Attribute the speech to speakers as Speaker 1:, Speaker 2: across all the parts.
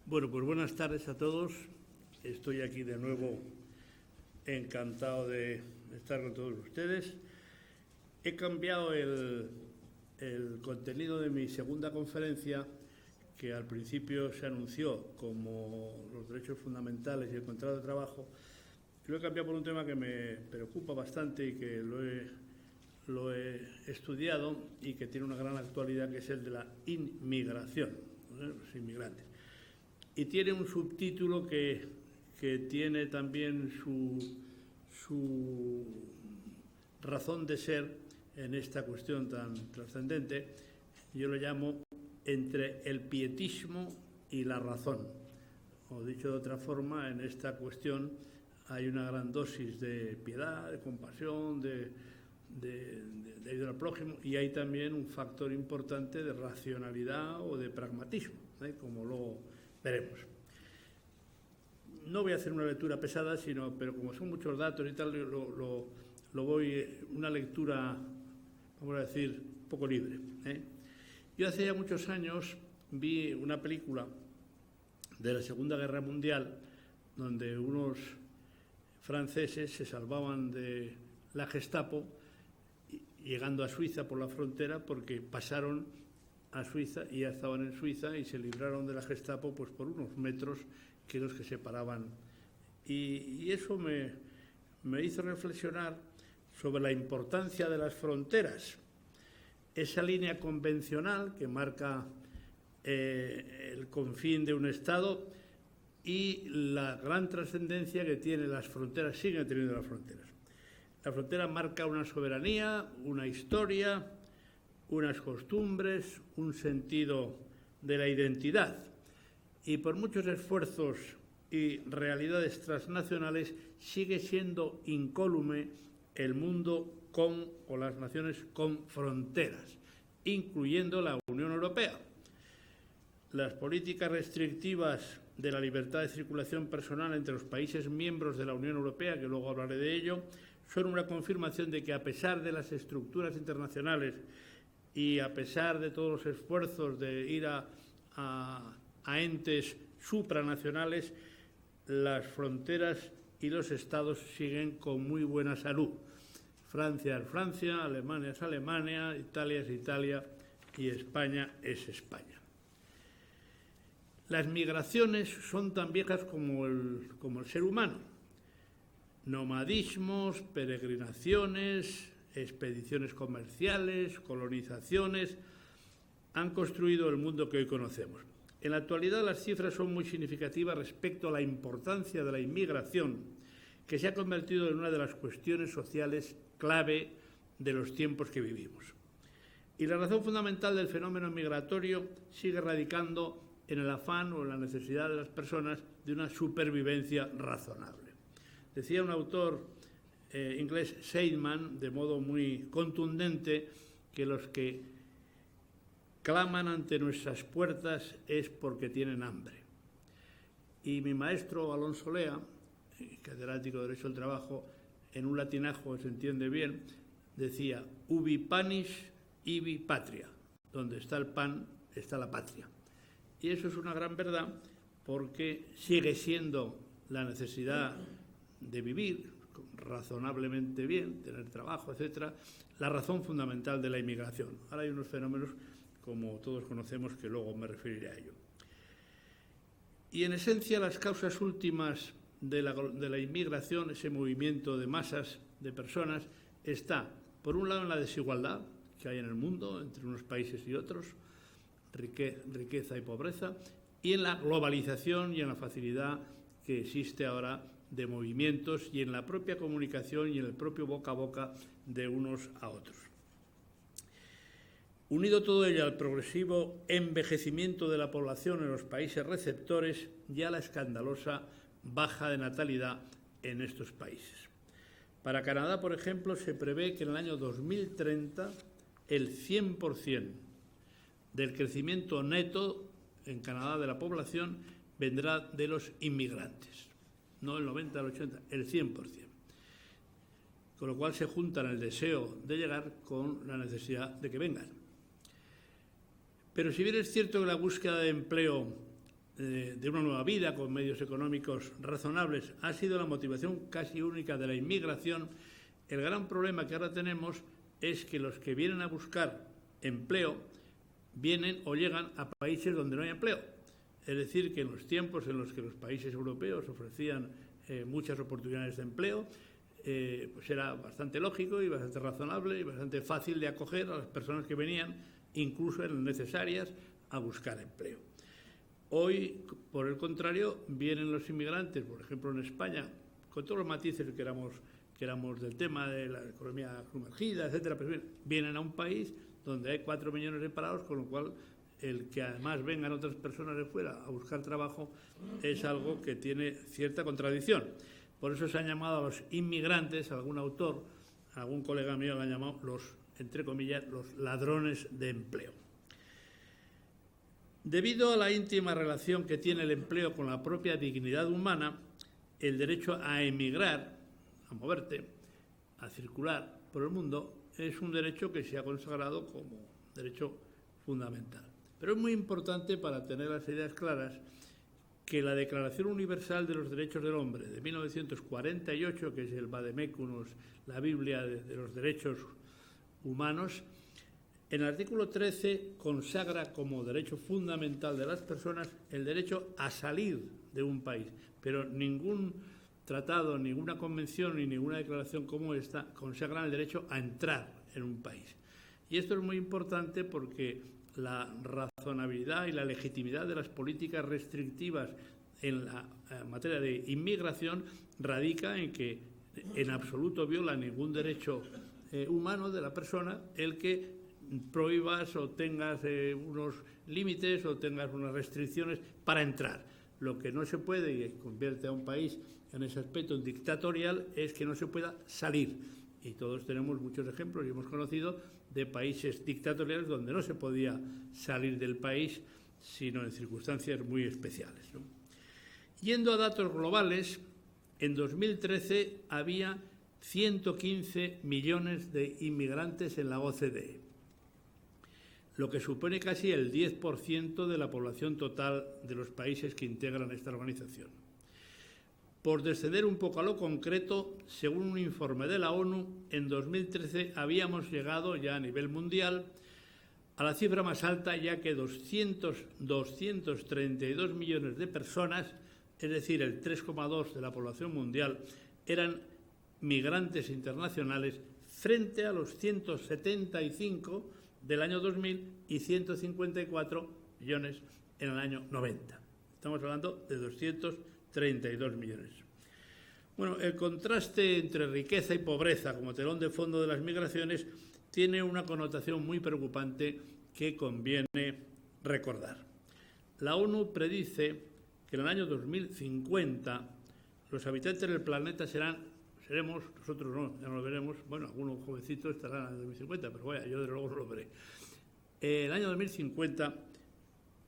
Speaker 1: Bueno, pues buenas tardes a todos. Estoy aquí de nuevo encantado de estar con todos ustedes. He cambiado el contenido de mi segunda conferencia, que al principio se anunció como los derechos fundamentales y el contrato de trabajo. Lo he cambiado por un tema que me preocupa bastante y que lo he estudiado y que tiene una gran actualidad, que es el de la inmigración, los inmigrantes. Y tiene un subtítulo que tiene también su razón de ser en esta cuestión tan trascendente. Yo lo llamo entre el pietismo y la razón. O dicho de otra forma, en esta cuestión hay una gran dosis de piedad, de compasión, de ayuda al prójimo, y hay también un factor importante de racionalidad o de pragmatismo, como luego veremos. No voy a hacer una lectura pesada, pero como son muchos datos y tal, una lectura, vamos a decir, un poco libre. Yo hace ya muchos años vi una película de la Segunda Guerra Mundial donde unos franceses se salvaban de la Gestapo llegando a Suiza por la frontera, porque pasaron a Suiza y ya estaban en Suiza y se libraron de la Gestapo pues por unos metros que los que separaban. Y eso me hizo reflexionar sobre la importancia de las fronteras, esa línea convencional que marca el confín de un Estado y la gran trascendencia que tienen las fronteras, siguen teniendo las fronteras. La frontera marca una soberanía, una historia, unas costumbres, un sentido de la identidad. Y por muchos esfuerzos y realidades transnacionales sigue siendo incólume el mundo o las naciones con fronteras, incluyendo la Unión Europea. Las políticas restrictivas de la libertad de circulación personal entre los países miembros de la Unión Europea, que luego hablaré de ello, son una confirmación de que, a pesar de las estructuras internacionales y a pesar de todos los esfuerzos de ir a entes supranacionales, las fronteras y los estados siguen con muy buena salud. Francia es Francia, Alemania es Alemania, Italia es Italia y España es España. Las migraciones son tan viejas como el ser humano. Nomadismos, peregrinaciones, expediciones comerciales, colonizaciones han construido el mundo que hoy conocemos. En la actualidad las cifras son muy significativas respecto a la importancia de la inmigración, que se ha convertido en una de las cuestiones sociales clave de los tiempos que vivimos. Y la razón fundamental del fenómeno migratorio sigue radicando en el afán o en la necesidad de las personas de una supervivencia razonable. Decía un autor inglés, Seidman, de modo muy contundente, que los que claman ante nuestras puertas es porque tienen hambre. Y mi maestro Alonso Lea, catedrático de Derecho del Trabajo, en un latinajo que se entiende bien, decía: ubi panis, ibi patria. Donde está el pan, está la patria. Y eso es una gran verdad, porque sigue siendo la necesidad de vivir razonablemente bien, tener trabajo, etcétera, la razón fundamental de la inmigración. Ahora hay unos fenómenos, como todos conocemos, que luego me referiré a ello. Y en esencia, las causas últimas de la inmigración, ese movimiento de masas de personas, está, por un lado, en la desigualdad que hay en el mundo entre unos países y otros, riqueza y pobreza, y en la globalización y en la facilidad que existe ahora de movimientos y en la propia comunicación y en el propio boca a boca de unos a otros. Unido todo ello al progresivo envejecimiento de la población en los países receptores y a la escandalosa baja de natalidad en estos países. Para Canadá, por ejemplo, se prevé que en el año 2030 el 100% del crecimiento neto en Canadá de la población vendrá de los inmigrantes. No el 90, el 80, el 100%. Con lo cual se juntan el deseo de llegar con la necesidad de que vengan. Pero si bien es cierto que la búsqueda de empleo de una nueva vida con medios económicos razonables ha sido la motivación casi única de la inmigración, el gran problema que ahora tenemos es que los que vienen a buscar empleo vienen o llegan a países donde no hay empleo. Es decir, que en los tiempos en los que los países europeos ofrecían muchas oportunidades de empleo, pues era bastante lógico y bastante razonable y bastante fácil de acoger a las personas que venían, incluso eran necesarias, a buscar empleo. Hoy, por el contrario, vienen los inmigrantes, por ejemplo en España, con todos los matices que éramos del tema de la economía sumergida, etcétera, pero vienen a un país donde hay 4 millones de parados, con lo cual el que además vengan otras personas de fuera a buscar trabajo es algo que tiene cierta contradicción. Por eso se han llamado a los inmigrantes, algún autor, algún colega mío lo han llamado los, entre comillas, los ladrones de empleo. Debido a la íntima relación que tiene el empleo con la propia dignidad humana, el derecho a emigrar, a moverte, a circular por el mundo, es un derecho que se ha consagrado como derecho fundamental. Pero es muy importante, para tener las ideas claras, que la Declaración Universal de los Derechos del Hombre de 1948, que es el Vademécum, la Biblia de los derechos humanos, en el artículo 13 consagra como derecho fundamental de las personas el derecho a salir de un país, pero ningún tratado, ninguna convención ni ninguna declaración como esta consagran el derecho a entrar en un país. Y esto es muy importante porque la razonabilidad y la legitimidad de las políticas restrictivas en la materia de inmigración radica en que en absoluto viola ningún derecho humano de la persona el que prohíbas o tengas unos límites o tengas unas restricciones para entrar. Lo que no se puede, y convierte a un país en ese aspecto dictatorial, es que no se pueda salir. Y todos tenemos muchos ejemplos y hemos conocido de países dictatoriales donde no se podía salir del país, sino en circunstancias muy especiales, ¿no? Yendo a datos globales, en 2013 había 115 millones de inmigrantes en la OCDE, lo que supone casi el 10% de la población total de los países que integran esta organización. Por descender un poco a lo concreto, según un informe de la ONU, en 2013 habíamos llegado ya a nivel mundial a la cifra más alta, ya que 232 millones de personas, es decir, el 3,2% de la población mundial, eran migrantes internacionales frente a los 175 del año 2000 y 154 millones en el año 90. Estamos hablando de 232 millones. Bueno, el contraste entre riqueza y pobreza como telón de fondo de las migraciones tiene una connotación muy preocupante que conviene recordar. La ONU predice que en el año 2050 los habitantes del planeta seremos, nosotros no, ya no lo veremos, bueno, algunos jovencitos estarán en el 2050, pero vaya, yo desde luego no lo veré. En el año 2050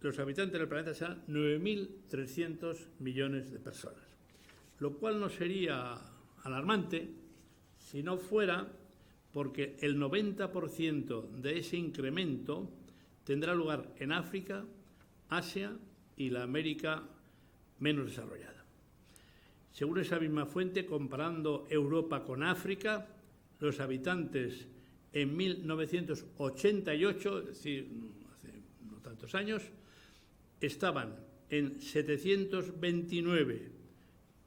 Speaker 1: los habitantes del planeta serán 9.300 millones de personas, lo cual no sería alarmante si no fuera porque el 90% de ese incremento tendrá lugar en África, Asia y la América menos desarrollada. Según esa misma fuente, comparando Europa con África, los habitantes en 1988, es decir, hace no tantos años, estaban en 729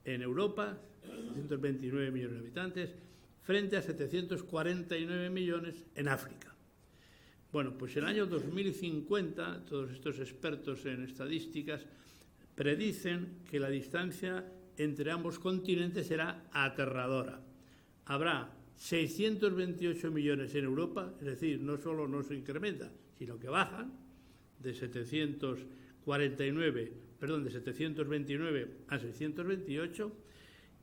Speaker 1: en Europa, 729 millones de habitantes, frente a 749 millones en África. Bueno, pues en el año 2050, todos estos expertos en estadísticas predicen que la distancia entre ambos continentes será aterradora. Habrá 628 millones en Europa, es decir, no solo no se incrementa, sino que bajan de 729 a 628,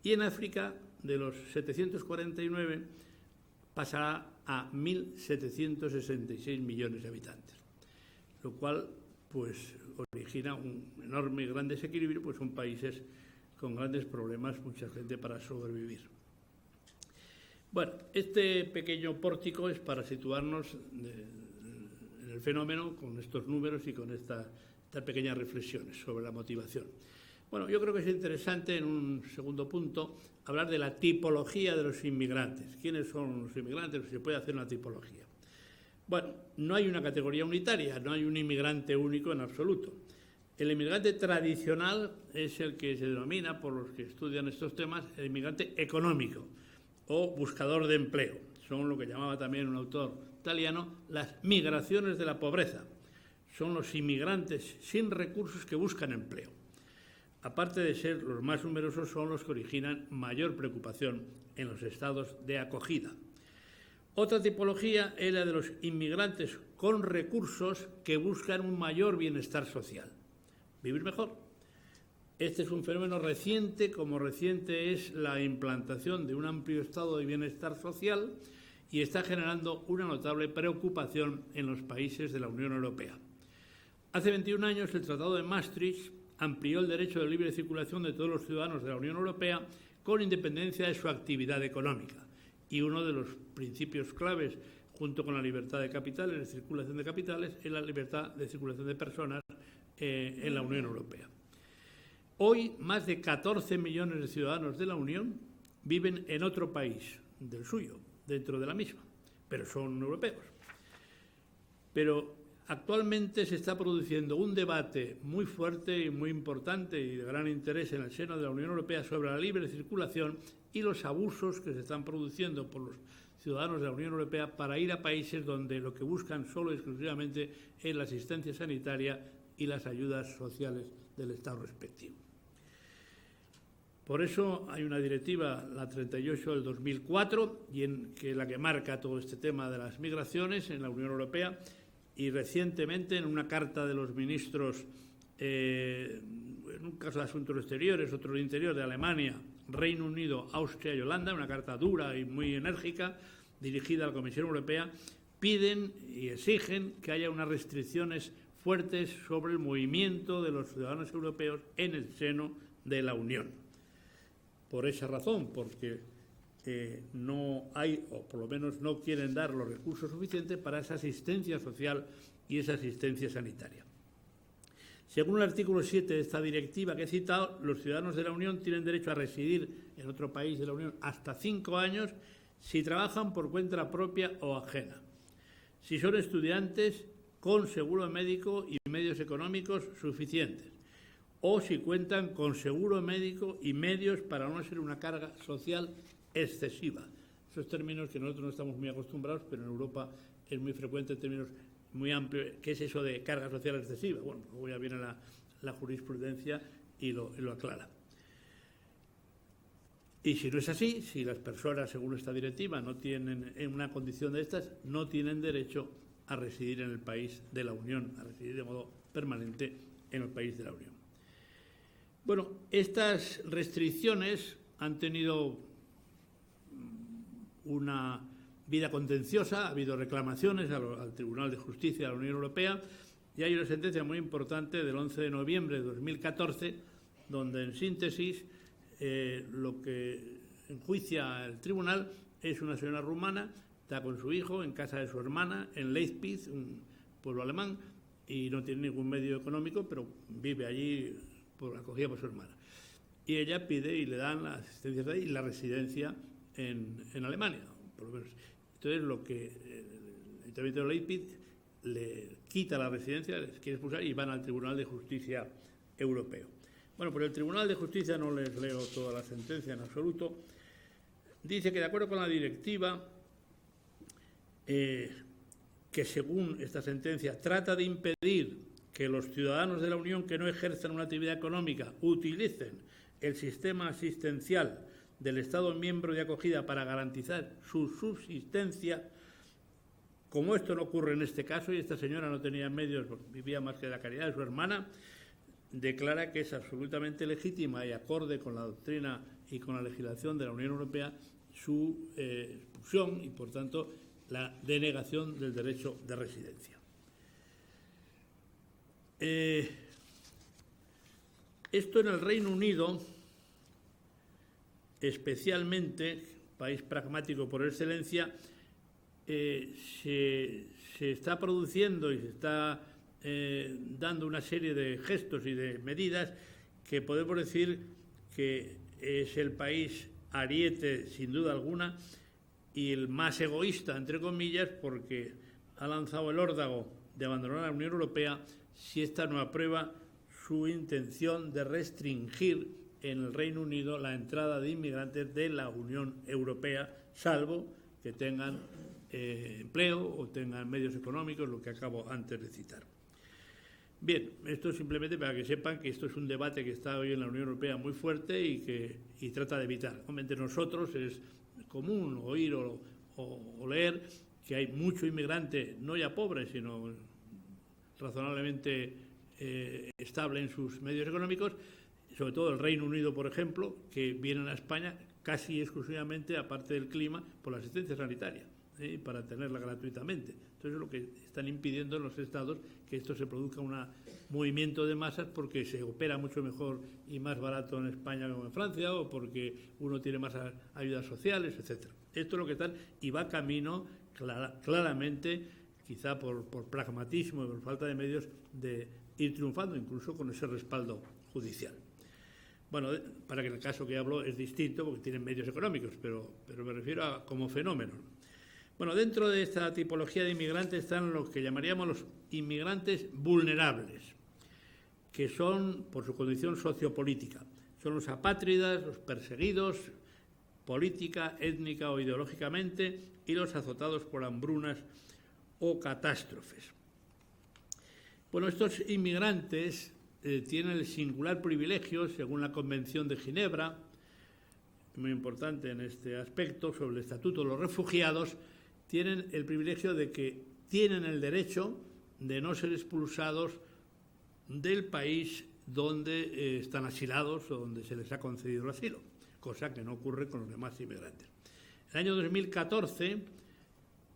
Speaker 1: y en África de los 749 pasará a 1.766 millones de habitantes, lo cual pues origina un enorme y gran desequilibrio, pues son países con grandes problemas, mucha gente para sobrevivir. Bueno, este pequeño pórtico es para situarnos en el fenómeno con estos números y con estas pequeñas reflexiones sobre la motivación. Bueno, yo creo que es interesante, en un segundo punto, hablar de la tipología de los inmigrantes. ¿Quiénes son los inmigrantes? Se puede hacer una tipología. Bueno, no hay una categoría unitaria, no hay un inmigrante único en absoluto. El inmigrante tradicional es el que se denomina, por los que estudian estos temas, el inmigrante económico o buscador de empleo. Son lo que llamaba también un autor italiano las migraciones de la pobreza. Son los inmigrantes sin recursos que buscan empleo. Aparte de ser los más numerosos, son los que originan mayor preocupación en los estados de acogida. Otra tipología es la de los inmigrantes con recursos que buscan un mayor bienestar social. Vivir mejor. Este es un fenómeno reciente, como reciente es la implantación de un amplio estado de bienestar social y está generando una notable preocupación en los países de la Unión Europea. Hace 21 años el Tratado de Maastricht amplió el derecho de libre circulación de todos los ciudadanos de la Unión Europea con independencia de su actividad económica. Y uno de los principios claves, junto con la libertad de capitales, de circulación de capitales, es la libertad de circulación de personas en la Unión Europea. Hoy, más de 14 millones de ciudadanos de la Unión viven en otro país del suyo, dentro de la misma, pero son europeos. Pero actualmente se está produciendo un debate muy fuerte y muy importante y de gran interés en el seno de la Unión Europea sobre la libre circulación y los abusos que se están produciendo por los ciudadanos de la Unión Europea para ir a países donde lo que buscan solo y exclusivamente es la asistencia sanitaria y las ayudas sociales del Estado respectivo. Por eso hay una directiva, la 38 del 2004, que es la que marca todo este tema de las migraciones en la Unión Europea, y recientemente en una carta de los ministros, en un caso de Asuntos Exteriores, otro de Interior, de Alemania, Reino Unido, Austria y Holanda, una carta dura y muy enérgica dirigida a la Comisión Europea, piden y exigen que haya unas restricciones fuertes sobre el movimiento de los ciudadanos europeos en el seno de la Unión. Por esa razón, porque no hay, o por lo menos no quieren dar los recursos suficientes para esa asistencia social y esa asistencia sanitaria. Según el artículo 7 de esta directiva que he citado, los ciudadanos de la Unión tienen derecho a residir en otro país de la Unión hasta 5 años si trabajan por cuenta propia o ajena, si son estudiantes con seguro médico y medios económicos suficientes, o si cuentan con seguro médico y medios para no ser una carga social excesiva. Esos términos que nosotros no estamos muy acostumbrados, pero en Europa es muy frecuente en términos muy amplios. ¿Qué es eso de carga social excesiva? Bueno, luego ya viene la jurisprudencia y lo aclara. Y si no es así, si las personas, según esta directiva, no tienen en una condición de estas, no tienen derecho a residir en el país de la Unión, a residir de modo permanente en el país de la Unión. Bueno, estas restricciones han tenido una vida contenciosa, ha habido reclamaciones al Tribunal de Justicia de la Unión Europea y hay una sentencia muy importante del 11 de noviembre de 2014, donde en síntesis lo que enjuicia el tribunal es una señora rumana, está con su hijo en casa de su hermana en Leipzig, un pueblo alemán, y no tiene ningún medio económico, pero vive allí acogida por su hermana. Y ella pide y le dan la asistencia y la residencia en Alemania, por lo menos. Entonces, lo que el Ayuntamiento de Leipzig le quita la residencia, les quiere expulsar y van al Tribunal de Justicia Europeo. Bueno, pues el Tribunal de Justicia, no les leo toda la sentencia en absoluto, dice que de acuerdo con la directiva, que según esta sentencia trata de impedir que los ciudadanos de la Unión que no ejerzan una actividad económica utilicen el sistema asistencial del Estado miembro de acogida para garantizar su subsistencia, como esto no ocurre en este caso, y esta señora no tenía medios, vivía más que de la caridad de su hermana, declara que es absolutamente legítima y acorde con la doctrina y con la legislación de la Unión Europea su expulsión y, por tanto, la denegación del derecho de residencia. Esto en el Reino Unido, especialmente, país pragmático por excelencia, se está produciendo y se está dando una serie de gestos y de medidas que podemos decir que es el país ariete, sin duda alguna, y el más egoísta, entre comillas, porque ha lanzado el órdago de abandonar la Unión Europea si esta no aprueba su intención de restringir en el Reino Unido la entrada de inmigrantes de la Unión Europea, salvo que tengan empleo o tengan medios económicos, lo que acabo antes de citar. Bien, esto es simplemente para que sepan que esto es un debate que está hoy en la Unión Europea muy fuerte y trata de evitar. Entre nosotros es común oír o leer que hay mucho inmigrante, no ya pobre, sino razonablemente estable en sus medios económicos, sobre todo el Reino Unido, por ejemplo, que vienen a España casi exclusivamente, aparte del clima, por la asistencia sanitaria, para tenerla gratuitamente. Entonces es lo que están impidiendo en los estados que esto se produzca un movimiento de masas porque se opera mucho mejor y más barato en España que en Francia, o porque uno tiene más ayudas sociales, etcétera. Esto es lo que están, y va camino claramente, quizá por pragmatismo y por falta de medios, de ir triunfando, incluso con ese respaldo judicial. Bueno, para que el caso que hablo es distinto porque tienen medios económicos, pero me refiero a como fenómeno. Bueno, dentro de esta tipología de inmigrantes están los que llamaríamos los inmigrantes vulnerables, que son por su condición sociopolítica. Son los apátridas, los perseguidos política, étnica o ideológicamente, y los azotados por hambrunas o catástrofes. Bueno, estos inmigrantes tienen el singular privilegio, según la Convención de Ginebra, muy importante en este aspecto, sobre el Estatuto de los Refugiados, tienen el privilegio de que tienen el derecho de no ser expulsados del país donde están asilados o donde se les ha concedido el asilo, cosa que no ocurre con los demás inmigrantes. En el año 2014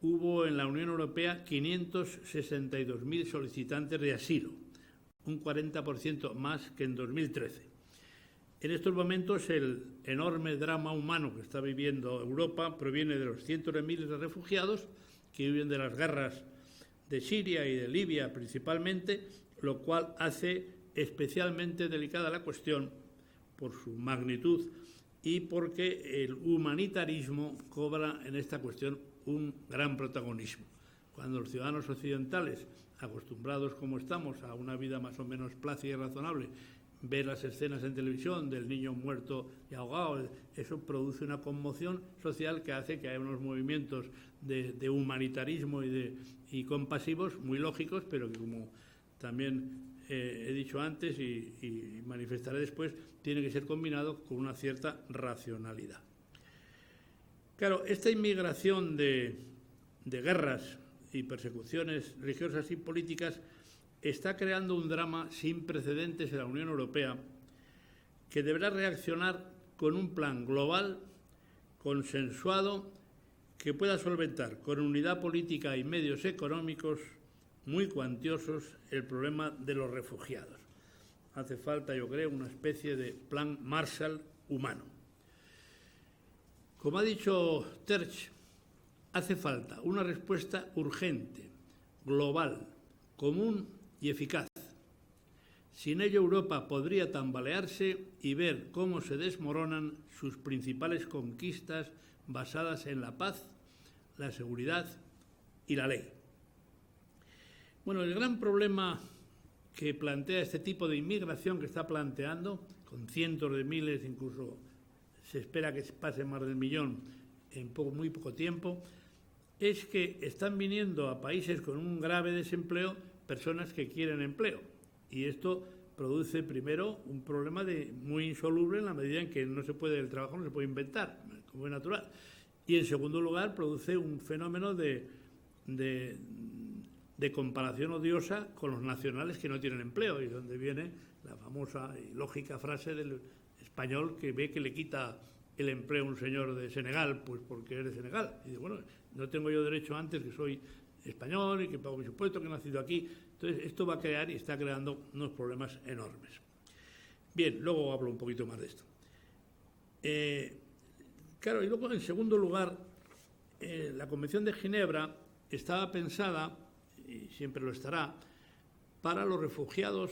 Speaker 1: hubo en la Unión Europea 562.000 solicitantes de asilo, un 40% más que en 2013. En estos momentos el enorme drama humano que está viviendo Europa proviene de los cientos de miles de refugiados que viven de las guerras de Siria y de Libia principalmente, lo cual hace especialmente delicada la cuestión por su magnitud y porque el humanitarismo cobra en esta cuestión un gran protagonismo. Cuando los ciudadanos occidentales, acostumbrados como estamos a una vida más o menos plácida y razonable, ver las escenas en televisión del niño muerto y ahogado, eso produce una conmoción social que hace que haya unos movimientos de humanitarismo y compasivos muy lógicos, pero que, como también he dicho antes y manifestaré después, tiene que ser combinado con una cierta racionalidad. Claro, esta inmigración de guerras y persecuciones religiosas y políticas está creando un drama sin precedentes en la Unión Europea que deberá reaccionar con un plan global, consensuado, que pueda solventar con unidad política y medios económicos muy cuantiosos el problema de los refugiados. Hace falta, yo creo, una especie de plan Marshall humano. Como ha dicho Tertsch, hace falta una respuesta urgente, global, común y eficaz. Sin ello, Europa podría tambalearse y ver cómo se desmoronan sus principales conquistas basadas en la paz, la seguridad y la ley. Bueno, el gran problema que plantea este tipo de inmigración que está planteando, con cientos de miles, incluso se espera que pase más del millón en muy poco tiempo, es que están viniendo a países con un grave desempleo personas que quieren empleo. Y esto produce, primero, un problema muy insoluble en la medida en que el trabajo no se puede inventar, como es natural. Y, en segundo lugar, produce un fenómeno de comparación odiosa con los nacionales que no tienen empleo, y donde viene la famosa y lógica frase del español que ve que le quita el empleo a un señor de Senegal, pues porque es de Senegal. Y dice, bueno, no tengo yo derecho antes, que soy español y que pago mis impuestos, que he nacido aquí. Entonces, esto va a crear y está creando unos problemas enormes. Bien, luego hablo un poquito más de esto. Claro, y luego, en segundo lugar, la Convención de Ginebra estaba pensada, y siempre lo estará, para los refugiados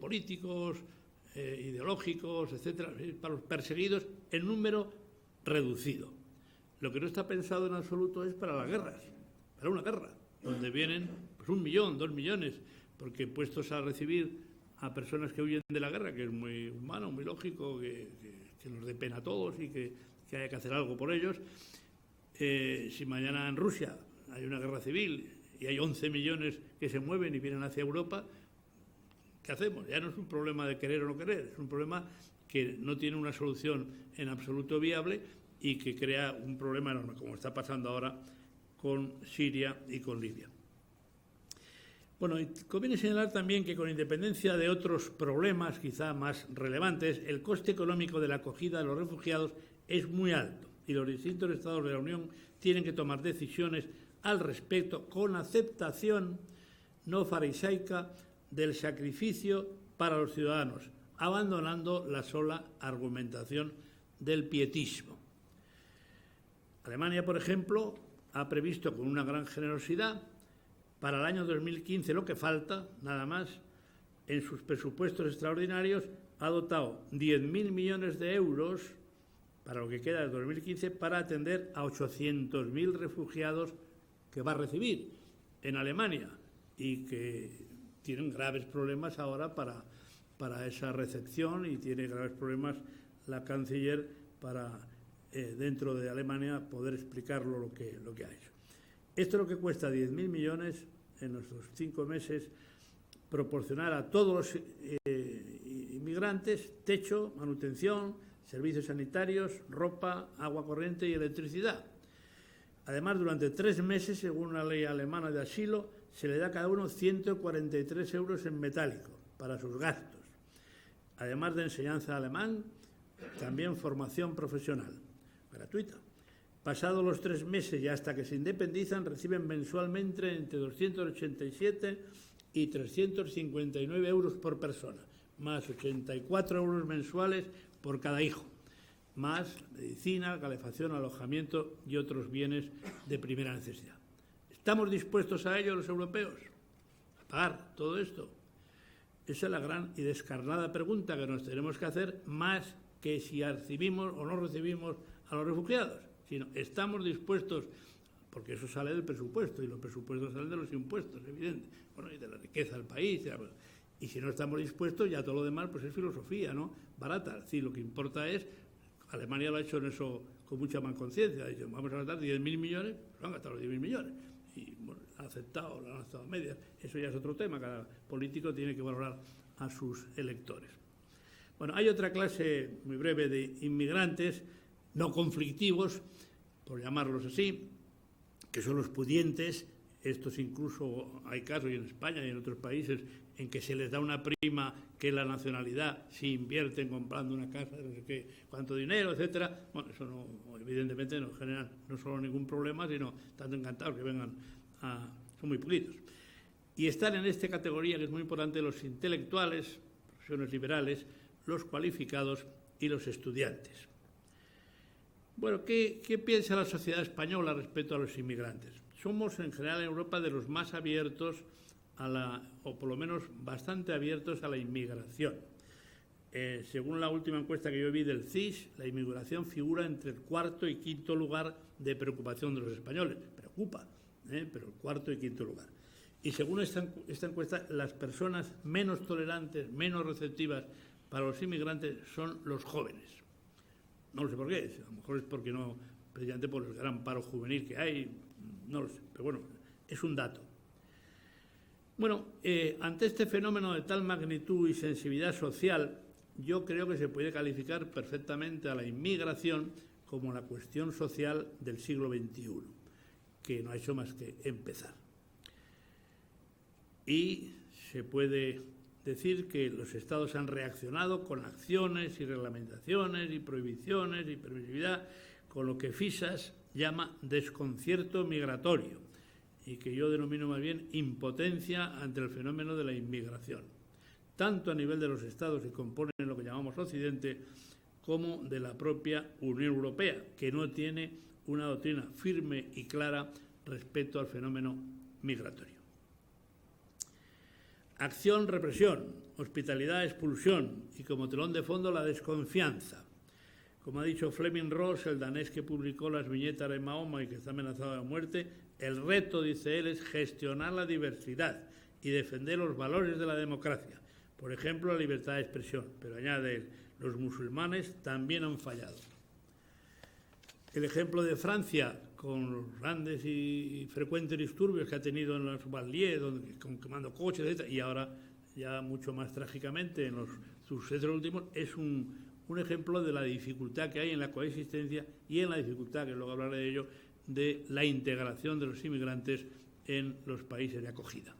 Speaker 1: políticos, ideológicos, etcétera, para los perseguidos en número reducido. Lo que no está pensado en absoluto es para las guerras, para una guerra, donde vienen pues, 1 millón, 2 millones, porque puestos a recibir a personas que huyen de la guerra, que es muy humano, muy lógico, que nos dé pena a todos y que haya que hacer algo por ellos. Si mañana en Rusia hay una guerra civil y hay 11 millones que se mueven y vienen hacia Europa, ¿qué hacemos? Ya no es un problema de querer o no querer, es un problema que no tiene una solución en absoluto viable y que crea un problema enorme, como está pasando ahora con Siria y con Libia. Bueno, y conviene señalar también que con independencia de otros problemas quizá más relevantes, el coste económico de la acogida de los refugiados es muy alto y los distintos estados de la Unión tienen que tomar decisiones al respecto con aceptación no farisaica del sacrificio para los ciudadanos, abandonando la sola argumentación del pietismo. Alemania, por ejemplo, ha previsto con una gran generosidad para el año 2015 lo que falta, nada más, en sus presupuestos extraordinarios ha dotado 10.000 millones de euros para lo que queda de 2015 para atender a 800.000 refugiados que va a recibir en Alemania y que tienen graves problemas ahora para esa recepción y tiene graves problemas la canciller para dentro de Alemania poder explicarlo lo que ha hecho. Esto es lo que cuesta 10.000 millones en nuestros 5 meses, proporcionar a todos los inmigrantes techo, manutención, servicios sanitarios, ropa, agua corriente y electricidad. Además, durante 3 meses, según la ley alemana de asilo, se le da a cada uno 143 euros en metálico para sus gastos. Además de enseñanza de alemán, también formación profesional, gratuita. Pasados los 3 meses y hasta que se independizan, reciben mensualmente entre 287 y 359 euros por persona, más 84 euros mensuales por cada hijo, más medicina, calefacción, alojamiento y otros bienes de primera necesidad. ¿Estamos dispuestos a ello los europeos? ¿A pagar todo esto? Esa es la gran y descarnada pregunta que nos tenemos que hacer, más que si recibimos o no recibimos a los refugiados, sino estamos dispuestos, porque eso sale del presupuesto y los presupuestos salen de los impuestos, evidente, bueno, y de la riqueza del país, y si no estamos dispuestos ya todo lo demás pues es filosofía, ¿no? Barata. Es decir, lo que importa es, Alemania lo ha hecho en eso con mucha más conciencia, ha dicho, vamos a gastar 10.000 millones, pues han gastado los 10.000 millones, y bueno, han aceptado, lo han gastado a medias, eso ya es otro tema, cada político tiene que valorar a sus electores. Bueno, hay otra clase muy breve de inmigrantes no conflictivos, por llamarlos así, que son los pudientes. Estos incluso hay casos, y en España y en otros países, en que se les da una prima que es la nacionalidad si invierten comprando una casa, no sé qué, cuánto dinero, etcétera. Bueno, eso no, evidentemente no genera no solo ningún problema, sino tanto encantados que vengan son muy poquitos. Y están en esta categoría, que es muy importante, los intelectuales, profesiones liberales, los cualificados y los estudiantes. Bueno, ¿qué piensa la sociedad española respecto a los inmigrantes? Somos en general en Europa de los más abiertos o por lo menos bastante abiertos a la inmigración. Según la última encuesta que yo vi del CIS, la inmigración figura entre el 4º y 5º lugar de preocupación de los españoles. Preocupa, pero el 4º y 5º lugar. Y según esta encuesta, las personas menos tolerantes, menos receptivas para los inmigrantes son los jóvenes. No lo sé por qué, a lo mejor es porque no, precisamente por el gran paro juvenil que hay, no lo sé, pero bueno, es un dato. Bueno, ante este fenómeno de tal magnitud y sensibilidad social, yo creo que se puede calificar perfectamente a la inmigración como la cuestión social del siglo XXI, que no ha hecho más que empezar. Y se puede decir que los estados han reaccionado con acciones y reglamentaciones y prohibiciones y permisividad, con lo que Fisas llama desconcierto migratorio y que yo denomino más bien impotencia ante el fenómeno de la inmigración, tanto a nivel de los estados que componen lo que llamamos Occidente como de la propia Unión Europea, que no tiene una doctrina firme y clara respecto al fenómeno migratorio. Acción, represión, hospitalidad, expulsión y como telón de fondo la desconfianza. Como ha dicho Fleming Ross, el danés que publicó las viñetas de Mahoma y que está amenazado de muerte, el reto, dice él, es gestionar la diversidad y defender los valores de la democracia. Por ejemplo, la libertad de expresión. Pero añade él, los musulmanes también han fallado. El ejemplo de Francia, con los grandes y frecuentes disturbios que ha tenido en los banlieues, con quemando coches, etc., y ahora ya mucho más trágicamente en los sucesos últimos, es un ejemplo de la dificultad que hay en la coexistencia y en la dificultad, que luego hablaré de ello, de la integración de los inmigrantes en los países de acogida.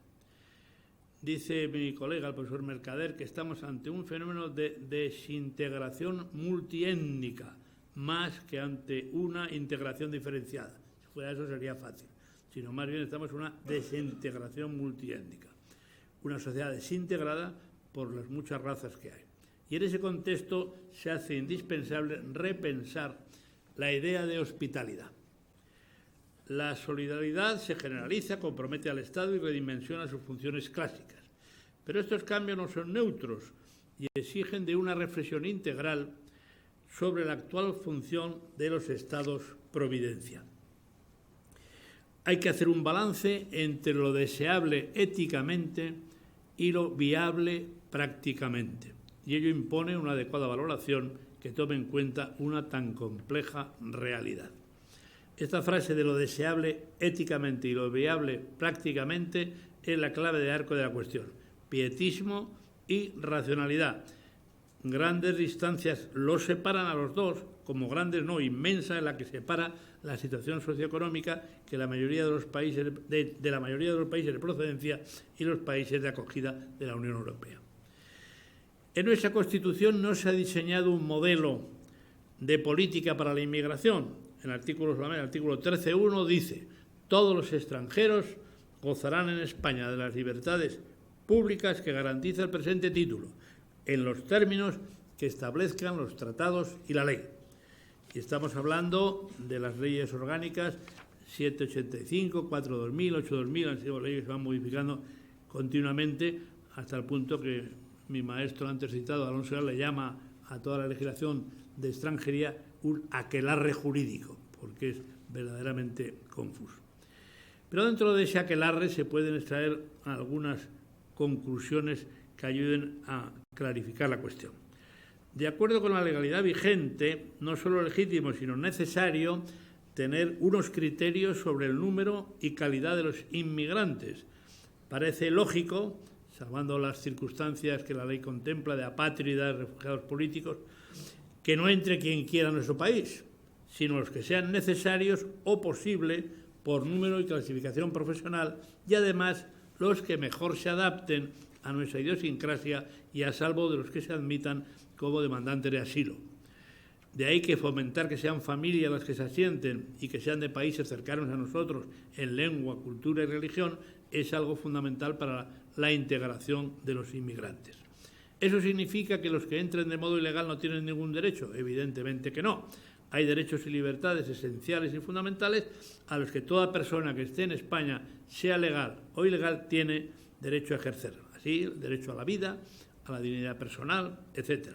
Speaker 1: Dice mi colega, el profesor Mercader, que estamos ante un fenómeno de desintegración multiétnica, más que ante una integración diferenciada. Si fuera eso sería fácil, sino más bien estamos en una desintegración multiétnica. Una sociedad desintegrada por las muchas razas que hay. Y en ese contexto se hace indispensable repensar la idea de hospitalidad. La solidaridad se generaliza, compromete al Estado y redimensiona sus funciones clásicas. Pero estos cambios no son neutros y exigen de una reflexión integral sobre la actual función de los estados providencia. Hay que hacer un balance entre lo deseable éticamente y lo viable prácticamente, y ello impone una adecuada valoración que tome en cuenta una tan compleja realidad. Esta frase de lo deseable éticamente y lo viable prácticamente es la clave de arco de la cuestión. Pietismo y racionalidad. Grandes distancias los separan a los dos, como grandes no, inmensa, en la que separa la situación socioeconómica que la mayoría de los países de la mayoría de los países de procedencia y los países de acogida de la Unión Europea. En nuestra Constitución no se ha diseñado un modelo de política para la inmigración. El artículo 13.1 dice: todos los extranjeros gozarán en España de las libertades públicas que garantiza el presente título, en los términos que establezcan los tratados y la ley. Y estamos hablando de las leyes orgánicas 785, 4.2000, 8.2000, han sido leyes que se van modificando continuamente hasta el punto que mi maestro antes citado, Alonso, le llama a toda la legislación de extranjería un aquelarre jurídico, porque es verdaderamente confuso. Pero dentro de ese aquelarre se pueden extraer algunas conclusiones que ayuden a clarificar la cuestión. De acuerdo con la legalidad vigente, no solo legítimo, sino necesario tener unos criterios sobre el número y calidad de los inmigrantes. Parece lógico, salvando las circunstancias que la ley contempla de apátridas, refugiados políticos, que no entre quien quiera a nuestro país, sino los que sean necesarios o posible por número y clasificación profesional, y además los que mejor se adapten a nuestra idiosincrasia y a salvo de los que se admitan como demandantes de asilo. De ahí que fomentar que sean familias las que se asienten y que sean de países cercanos a nosotros en lengua, cultura y religión es algo fundamental para la integración de los inmigrantes. ¿Eso significa que los que entren de modo ilegal no tienen ningún derecho? Evidentemente que no. Hay derechos y libertades esenciales y fundamentales a los que toda persona que esté en España, sea legal o ilegal, tiene derecho a ejercer. Así, el derecho a la vida, a la dignidad personal, etc.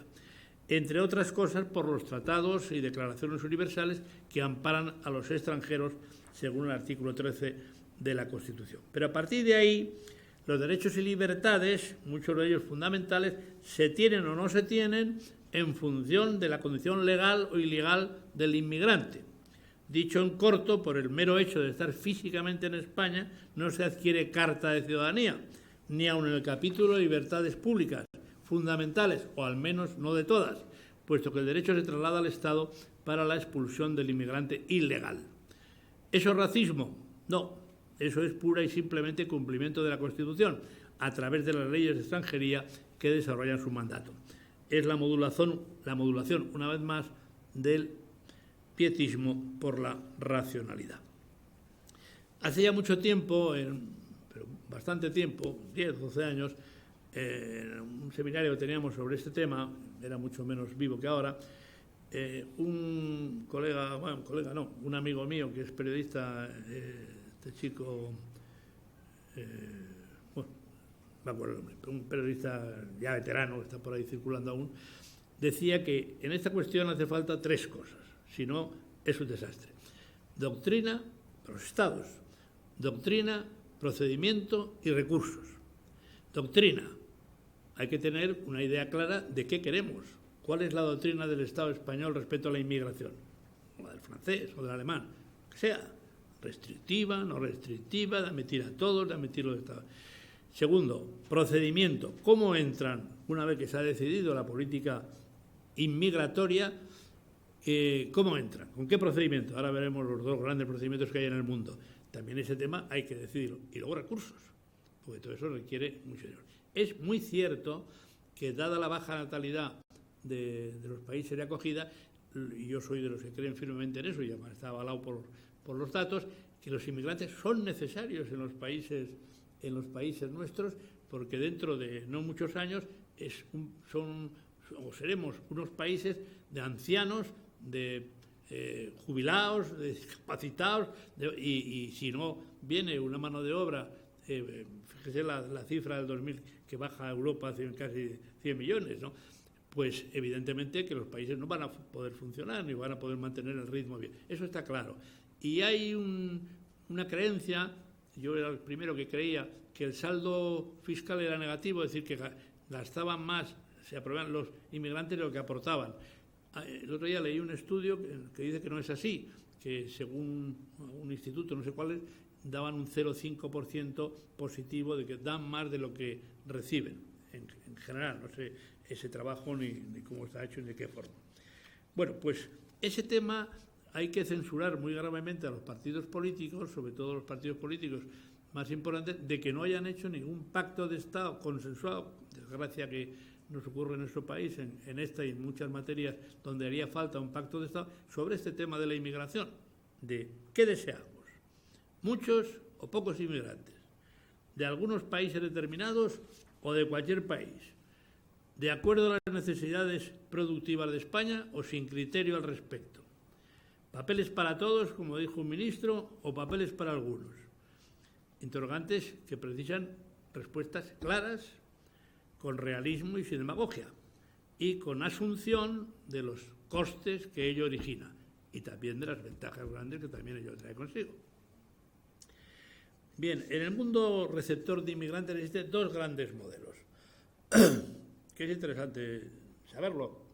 Speaker 1: Entre otras cosas, por los tratados y declaraciones universales que amparan a los extranjeros, según el artículo 13 de la Constitución. Pero a partir de ahí, los derechos y libertades, muchos de ellos fundamentales, se tienen o no se tienen en función de la condición legal o ilegal del inmigrante. Dicho en corto, por el mero hecho de estar físicamente en España, no se adquiere carta de ciudadanía, ni aun en el capítulo de libertades públicas fundamentales, o al menos no de todas, puesto que el derecho se traslada al Estado para la expulsión del inmigrante ilegal. ¿Eso es racismo? No, eso es pura y simplemente cumplimiento de la Constitución, a través de las leyes de extranjería que desarrollan su mandato. Es la modulación, una vez más, del pietismo por la racionalidad. Hace ya mucho tiempo, pero bastante tiempo, 10, 12 años, en un seminario que teníamos sobre este tema, era mucho menos vivo que ahora, un colega, bueno, un colega no, un amigo mío que es periodista, este chico, bueno, me acuerdo el nombre, un periodista ya veterano que está por ahí circulando aún, decía que en esta cuestión hace falta 3 cosas, si no es un desastre. Doctrina para los estados, doctrina, procedimiento y recursos. Doctrina, hay que tener una idea clara de qué queremos. ¿Cuál es la doctrina del Estado español respecto a la inmigración? O la del francés o del alemán, que sea restrictiva, no restrictiva, de admitir a todos, de admitir los estados. Segundo, procedimiento. ¿Cómo entran, una vez que se ha decidido la política inmigratoria, cómo entran? ¿Con qué procedimiento? Ahora veremos los 2 grandes procedimientos que hay en el mundo. También ese tema hay que decidirlo. Y luego recursos, porque todo eso requiere mucho dinero. Es muy cierto que, dada la baja natalidad de los países de acogida, y yo soy de los que creen firmemente en eso, y además está avalado por los datos, que los inmigrantes son necesarios en los países nuestros, porque dentro de no muchos años seremos unos países de ancianos, de jubilados, de discapacitados, y si no viene una mano de obra, fíjese la cifra del 2000 que baja a Europa a casi 100 millones, ¿no? Pues evidentemente que los países no van a poder funcionar ni van a poder mantener el ritmo bien. Eso está claro. Y hay una creencia, yo era el primero que creía que el saldo fiscal era negativo, es decir, que gastaban más, se aprobaban los inmigrantes de lo que aportaban. El otro día leí un estudio que dice que no es así, que según un instituto, no sé cuál es, daban un 0,5% positivo, de que dan más de lo que reciben. En general, no sé ese trabajo ni cómo está hecho ni de qué forma. Bueno, pues ese tema hay que censurar muy gravemente a los partidos políticos, sobre todo los partidos políticos más importantes, de que no hayan hecho ningún pacto de Estado consensuado, desgracia que nos ocurre en nuestro país, en esta y en muchas materias donde haría falta un pacto de Estado, sobre este tema de la inmigración, de qué deseamos, muchos o pocos inmigrantes, de algunos países determinados o de cualquier país, de acuerdo a las necesidades productivas de España o sin criterio al respecto. Papeles para todos, como dijo un ministro, o papeles para algunos. Interrogantes que precisan respuestas claras, con realismo y sin demagogia, y con asunción de los costes que ello origina, y también de las ventajas grandes que también ello trae consigo. Bien, en el mundo receptor de inmigrantes existen 2 grandes modelos, que es interesante saberlo.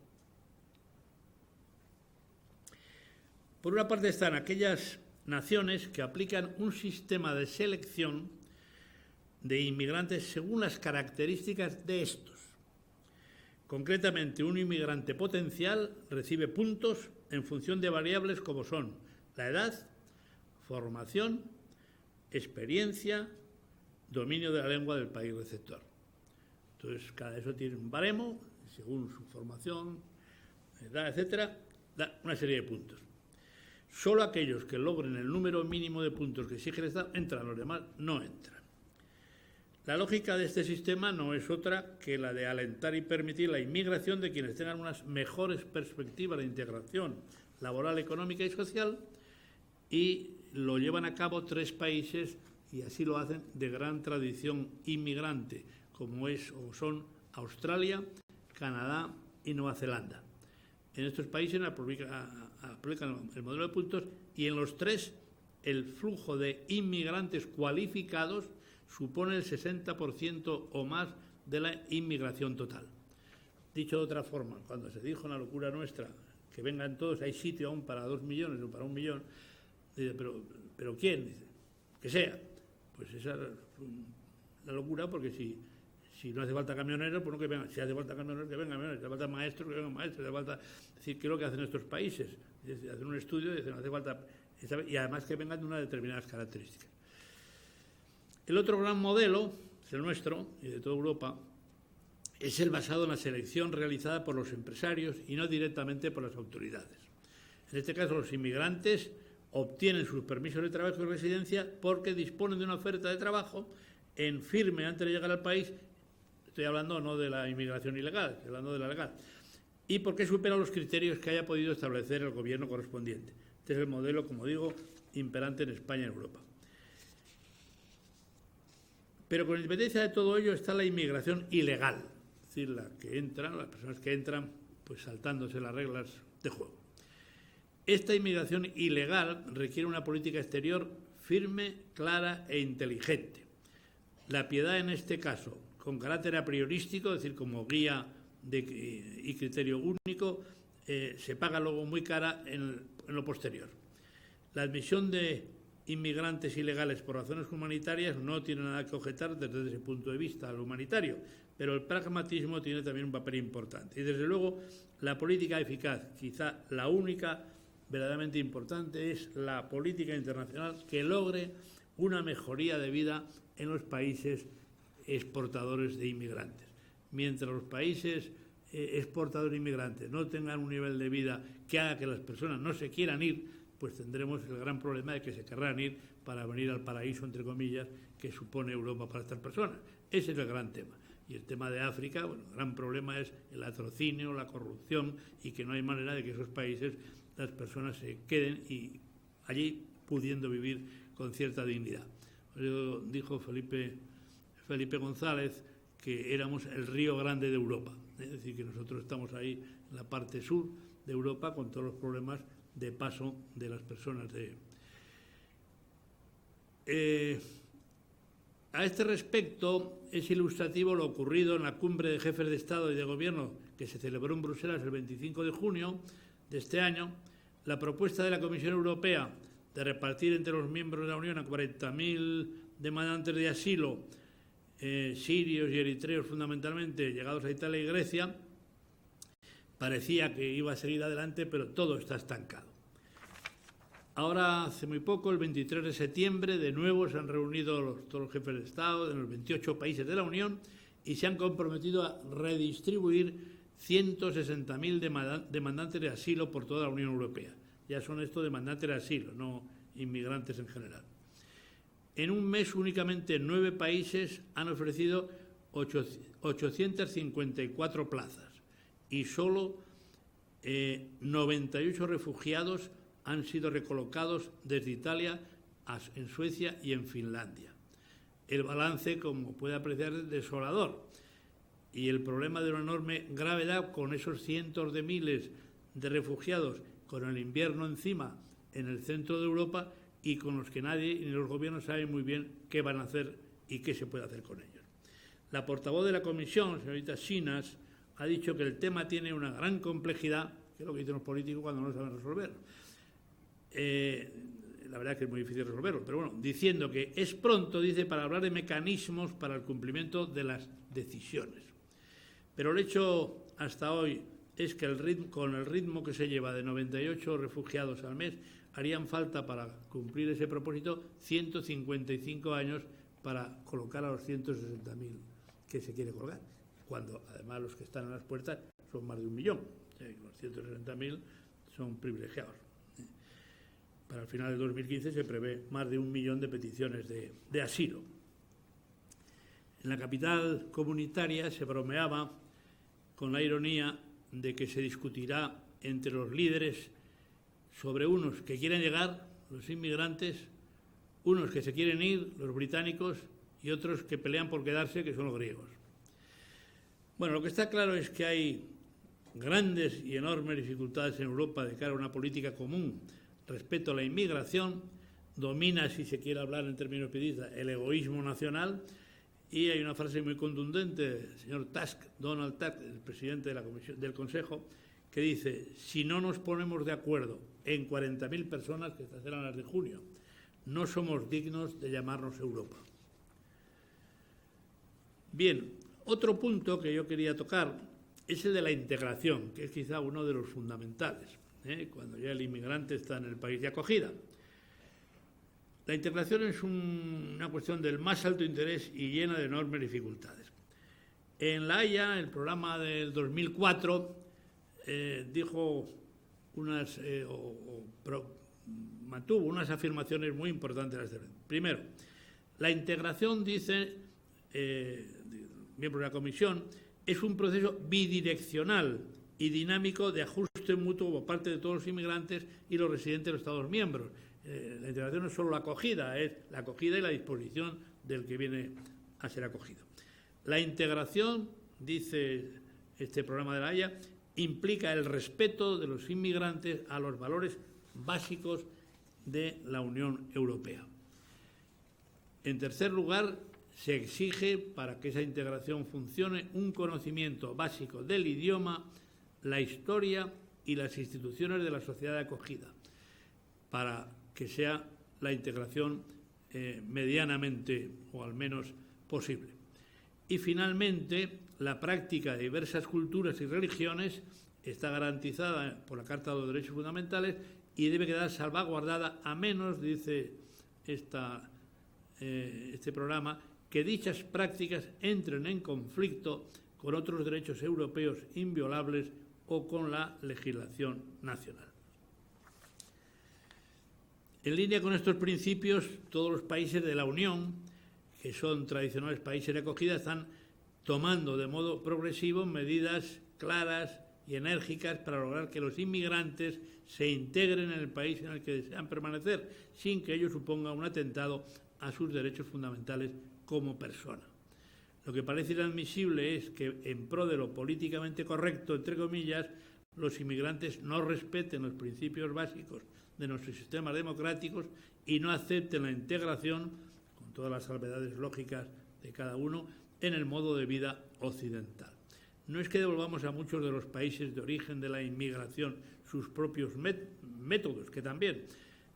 Speaker 1: Por una parte están aquellas naciones que aplican un sistema de selección de inmigrantes según las características de estos. Concretamente, un inmigrante potencial recibe puntos en función de variables como son la edad, formación, experiencia, dominio de la lengua del país receptor. Entonces, cada eso tiene un baremo, según su formación, edad, etcétera, da una serie de puntos. Solo aquellos que logren el número mínimo de puntos que exige el Estado entran, los demás no entran. La lógica de este sistema no es otra que la de alentar y permitir la inmigración de quienes tengan unas mejores perspectivas de integración laboral, económica y social, y lo llevan a cabo 3 países, y así lo hacen, de gran tradición inmigrante, como son Australia, Canadá y Nueva Zelanda. En estos países aplican el modelo de puntos, y en los 3 el flujo de inmigrantes cualificados supone el 60% o más de la inmigración total. Dicho de otra forma, cuando se dijo en la locura nuestra que vengan todos, hay sitio aún para 2 millones o para 1 millón, dice, ¿pero quién? Dice, que sea. Pues esa es la locura, porque si no hace falta camioneros, pues no que vengan. Si hace falta camioneros, que vengan camioneros. Si hace falta maestros, que vengan maestros. Hace falta, es decir, ¿qué es lo que hacen estos países? Hacen un estudio y dicen, hace falta, y además que vengan de unas determinadas características. El otro gran modelo, es el nuestro y de toda Europa, es el basado en la selección realizada por los empresarios y no directamente por las autoridades. En este caso, los inmigrantes obtienen sus permisos de trabajo y residencia porque disponen de una oferta de trabajo en firme antes de llegar al país. Estoy hablando no de la inmigración ilegal, estoy hablando de la legal. y porque supera los criterios que haya podido establecer el gobierno correspondiente. Este es el modelo, como digo, imperante en España y en Europa. Pero con independencia de todo ello está la inmigración ilegal, es decir, las personas que entran pues saltándose las reglas de juego. Esta inmigración ilegal requiere una política exterior firme, clara e inteligente. La piedad en este caso, con carácter apriorístico, es decir, como guía y criterio único, se paga luego muy cara en lo posterior. La admisión de inmigrantes ilegales por razones humanitarias no tiene nada que objetar desde ese punto de vista al humanitario, pero el pragmatismo tiene también un papel importante. Y desde luego la política eficaz, quizá la única verdaderamente importante, es la política internacional que logre una mejoría de vida en los países exportadores de inmigrantes. Mientras los países exportadores de inmigrantes no tengan un nivel de vida que haga que las personas no se quieran ir, pues tendremos el gran problema de que se querrán ir para venir al paraíso, entre comillas, que supone Europa para estas personas. Ese es el gran tema. Y el tema de África, bueno, el gran problema es el latrocinio, la corrupción, y que no hay manera de que esos países las personas se queden y allí pudiendo vivir con cierta dignidad. Dijo Felipe González que éramos el río grande de Europa, es decir, que nosotros estamos ahí en la parte sur de Europa con todos los problemas de paso de las personas. A este respecto es ilustrativo lo ocurrido en la cumbre de jefes de Estado y de Gobierno que se celebró en Bruselas el 25 de junio de este año. La propuesta de la Comisión Europea de repartir entre los miembros de la Unión a 40.000 demandantes de asilo, sirios y eritreos fundamentalmente, llegados a Italia y Grecia, parecía que iba a seguir adelante, pero todo está estancado. Ahora, hace muy poco, el 23 de septiembre, de nuevo se han reunido todos los jefes de Estado de los 28 países de la Unión y se han comprometido a redistribuir 160.000 demandantes de asilo por toda la Unión Europea. Ya son estos demandantes de asilo, no inmigrantes en general. En un mes únicamente 9 países han ofrecido 854 plazas y solo 98 refugiados han sido recolocados desde Italia en Suecia y en Finlandia. El balance, como puede apreciar, es desolador. Y el problema de una enorme gravedad con esos cientos de miles de refugiados, con el invierno encima en el centro de Europa y con los que nadie ni los gobiernos saben muy bien qué van a hacer y qué se puede hacer con ellos. La portavoz de la Comisión, señorita Schinas, ha dicho que el tema tiene una gran complejidad, que es lo que dicen los políticos cuando no saben resolverlo. La verdad es que es muy difícil resolverlo, pero bueno, diciendo que es pronto, dice, para hablar de mecanismos para el cumplimiento de las decisiones. Pero el hecho hasta hoy es que con el ritmo que se lleva de 98 refugiados al mes, harían falta para cumplir ese propósito 155 años para colocar a los 160.000 que se quiere colgar, cuando además los que están en las puertas son más de 1 millón. Los 160.000 son privilegiados. Para el final de 2015 se prevé más de 1 millón de peticiones de asilo. En la capital comunitaria se bromeaba con la ironía de que se discutirá entre los líderes sobre unos que quieren llegar, los inmigrantes, unos que se quieren ir, los británicos, y otros que pelean por quedarse, que son los griegos. Bueno, lo que está claro es que hay grandes y enormes dificultades en Europa de cara a una política común respecto a la inmigración. Domina, si se quiere hablar en términos periodistas, el egoísmo nacional, y hay una frase muy contundente del señor Tusk, Donald Tusk, el presidente de la Comisión, del Consejo, que dice: si no nos ponemos de acuerdo en 40.000 personas, que estas eran las de junio, no somos dignos de llamarnos Europa. Bien, otro punto que yo quería tocar es el de la integración, que es quizá uno de los fundamentales, cuando ya el inmigrante está en el país de acogida. La integración es una cuestión del más alto interés y llena de enormes dificultades. En La Haya, el programa del 2004, dijo mantuvo unas afirmaciones muy importantes. Primero, la integración, dice miembro de la Comisión, es un proceso bidireccional y dinámico de ajuste mutuo por parte de todos los inmigrantes y los residentes de los Estados miembros. La integración no es solo la acogida, es la acogida y la disposición del que viene a ser acogido. La integración, dice este programa de La Haya, implica el respeto de los inmigrantes a los valores básicos de la Unión Europea. En tercer lugar, se exige, para que esa integración funcione, un conocimiento básico del idioma, la historia y las instituciones de la sociedad de acogida, para que sea la integración medianamente o al menos posible. Y finalmente, la práctica de diversas culturas y religiones está garantizada por la Carta de los Derechos Fundamentales y debe quedar salvaguardada, a menos, dice este programa, que dichas prácticas entren en conflicto con otros derechos europeos inviolables o con la legislación nacional. En línea con estos principios, todos los países de la Unión, que son tradicionales países de acogida, están tomando de modo progresivo medidas claras y enérgicas para lograr que los inmigrantes se integren en el país en el que desean permanecer, sin que ello suponga un atentado a sus derechos fundamentales como persona. Lo que parece inadmisible es que, en pro de lo políticamente correcto, entre comillas, los inmigrantes no respeten los principios básicos de nuestros sistemas democráticos y no acepten la integración, con todas las salvedades lógicas de cada uno, en el modo de vida occidental. No es que devolvamos a muchos de los países de origen de la inmigración sus propios métodos, que también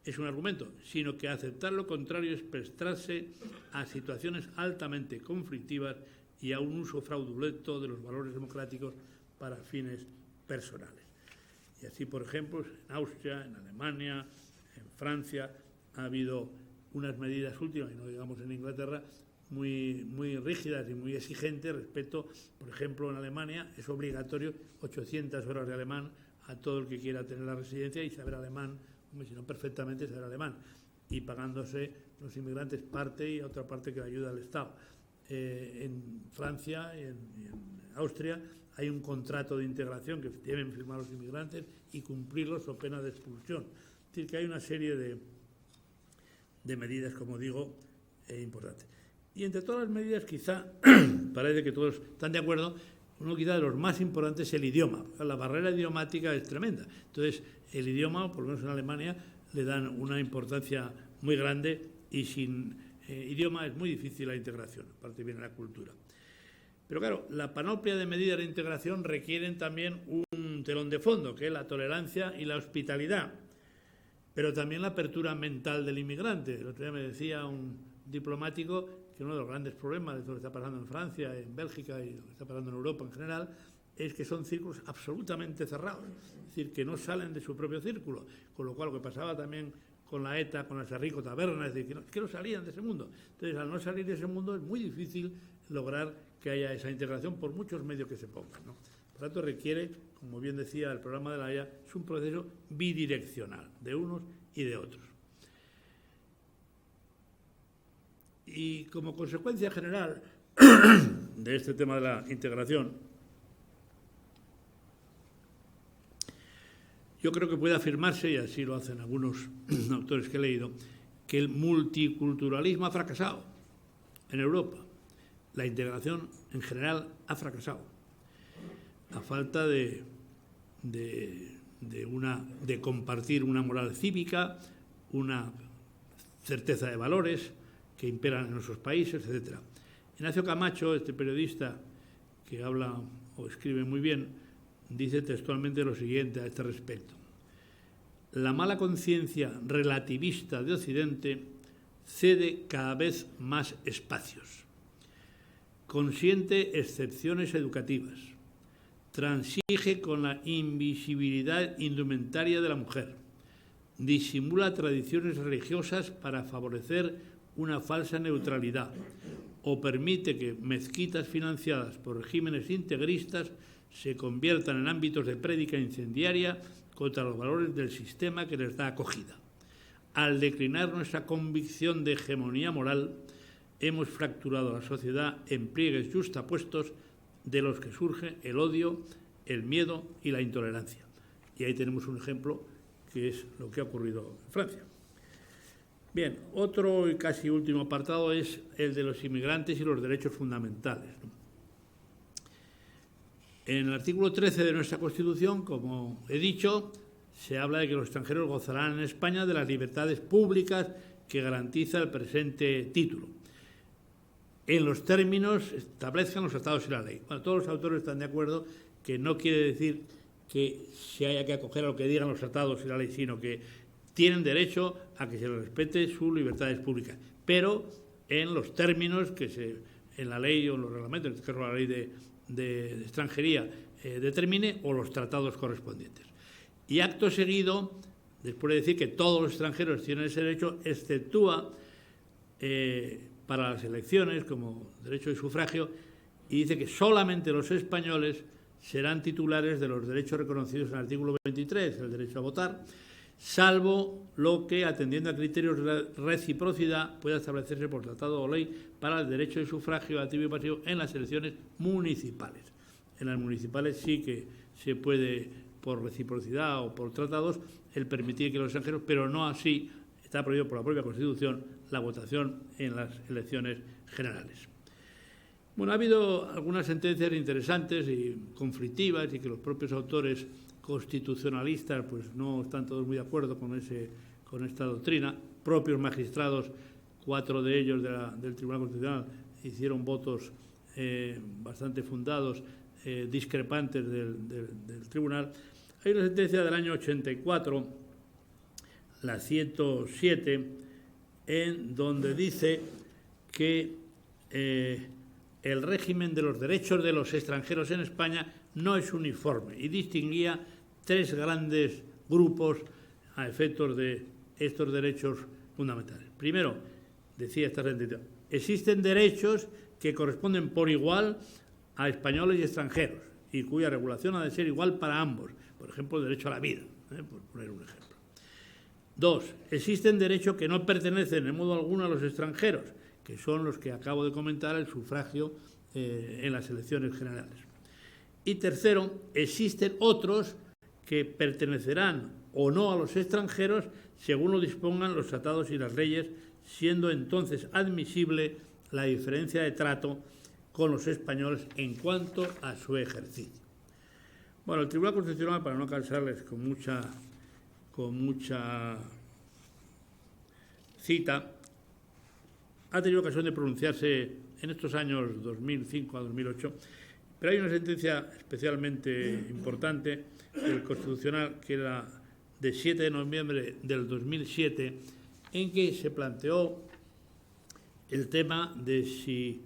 Speaker 1: es un argumento, sino que aceptar lo contrario es prestarse a situaciones altamente conflictivas y a un uso fraudulento de los valores democráticos para fines personales. Y así, por ejemplo, en Austria, en Alemania, en Francia, ha habido unas medidas últimas, y no digamos en Inglaterra, muy rígidas y muy exigentes respecto, por ejemplo, en Alemania es obligatorio 800 horas de alemán a todo el que quiera tener la residencia y saber alemán, si no perfectamente saber alemán, y pagándose los inmigrantes parte y otra parte que le ayuda al Estado. En Francia y en Austria hay un contrato de integración que deben firmar los inmigrantes y cumplirlos o pena de expulsión. Es decir, que hay una serie de medidas, como digo, importantes. Y entre todas las medidas, quizá, parece que todos están de acuerdo, uno quizá de los más importantes es el idioma. La barrera idiomática es tremenda. Entonces, el idioma, por lo menos en Alemania, le dan una importancia muy grande y sin idioma es muy difícil la integración, aparte viene la cultura. Pero claro, la panoplia de medidas de integración requieren también un telón de fondo, que es la tolerancia y la hospitalidad, pero también la apertura mental del inmigrante. El otro día me decía un diplomático que uno de los grandes problemas de lo que está pasando en Francia, en Bélgica y lo que está pasando en Europa en general es que son círculos absolutamente cerrados, es decir, que no salen de su propio círculo, con lo cual lo que pasaba también con la ETA, con las Rico Tabernas, es decir, que no salían de ese mundo. Entonces, al no salir de ese mundo es muy difícil lograr que haya esa integración por muchos medios que se pongan, ¿no? Por tanto, requiere, como bien decía el programa de La Haya, es un proceso bidireccional, de unos y de otros. Y como consecuencia general de este tema de la integración, yo creo que puede afirmarse, y así lo hacen algunos autores que he leído, que el multiculturalismo ha fracasado en Europa. La integración en general ha fracasado. A falta de compartir una moral cívica, una certeza de valores que imperan en nuestros países, etc. Ignacio Camacho, este periodista que habla o escribe muy bien, dice textualmente lo siguiente a este respecto. La mala conciencia relativista de Occidente cede cada vez más espacios. Consiente excepciones educativas. Transige con la invisibilidad indumentaria de la mujer. Disimula tradiciones religiosas para favorecer una falsa neutralidad o permite que mezquitas financiadas por regímenes integristas se conviertan en ámbitos de prédica incendiaria contra los valores del sistema que les da acogida. Al declinar nuestra convicción de hegemonía moral, hemos fracturado la sociedad en pliegues yuxtapuestos de los que surge el odio, el miedo y la intolerancia. Y ahí tenemos un ejemplo que es lo que ha ocurrido en Francia. Bien, otro y casi último apartado es el de los inmigrantes y los derechos fundamentales. En el artículo 13 de nuestra Constitución, como he dicho, se habla de que los extranjeros gozarán en España de las libertades públicas que garantiza el presente título, en los términos establezcan los tratados y la ley. Bueno, todos los autores están de acuerdo que no quiere decir que se haya que acoger a lo que digan los tratados y la ley, sino que tienen derecho a que se les respete sus libertades públicas, pero en los términos que en la ley o en los reglamentos, en este caso la ley de extranjería, determine, o los tratados correspondientes. Y acto seguido, después de decir que todos los extranjeros tienen ese derecho, exceptúa para las elecciones como derecho de sufragio, y dice que solamente los españoles serán titulares de los derechos reconocidos en el artículo 23, el derecho a votar, salvo lo que, atendiendo a criterios de reciprocidad, pueda establecerse por tratado o ley para el derecho de sufragio activo y pasivo en las elecciones municipales. En las municipales sí que se puede, por reciprocidad o por tratados, el permitir que los extranjeros, pero no así, está prohibido por la propia Constitución, la votación en las elecciones generales. Bueno, ha habido algunas sentencias interesantes y conflictivas y que los propios autores constitucionalistas pues no están todos muy de acuerdo con esta doctrina. Propios magistrados, 4 de ellos del Tribunal Constitucional, hicieron votos bastante fundados, discrepantes del Tribunal. Hay una sentencia del año 84, la 107, en donde dice que el régimen de los derechos de los extranjeros en España no es uniforme y distinguía 3 grandes grupos a efectos de estos derechos fundamentales. Primero, decía esta sentencia, existen derechos que corresponden por igual a españoles y extranjeros y cuya regulación ha de ser igual para ambos. Por ejemplo, el derecho a la vida, por poner un ejemplo. 2. Existen derechos que no pertenecen en modo alguno a los extranjeros, que son los que acabo de comentar, el sufragio en las elecciones generales. Y tercero, existen otros que pertenecerán o no a los extranjeros según lo dispongan los tratados y las leyes, siendo entonces admisible la diferencia de trato con los españoles en cuanto a su ejercicio. Bueno, el Tribunal Constitucional, para no cansarles con mucha cita, ha tenido ocasión de pronunciarse en estos años 2005 a 2008, pero hay una sentencia especialmente importante del Constitucional, que era de 7 de noviembre del 2007, en que se planteó el tema de si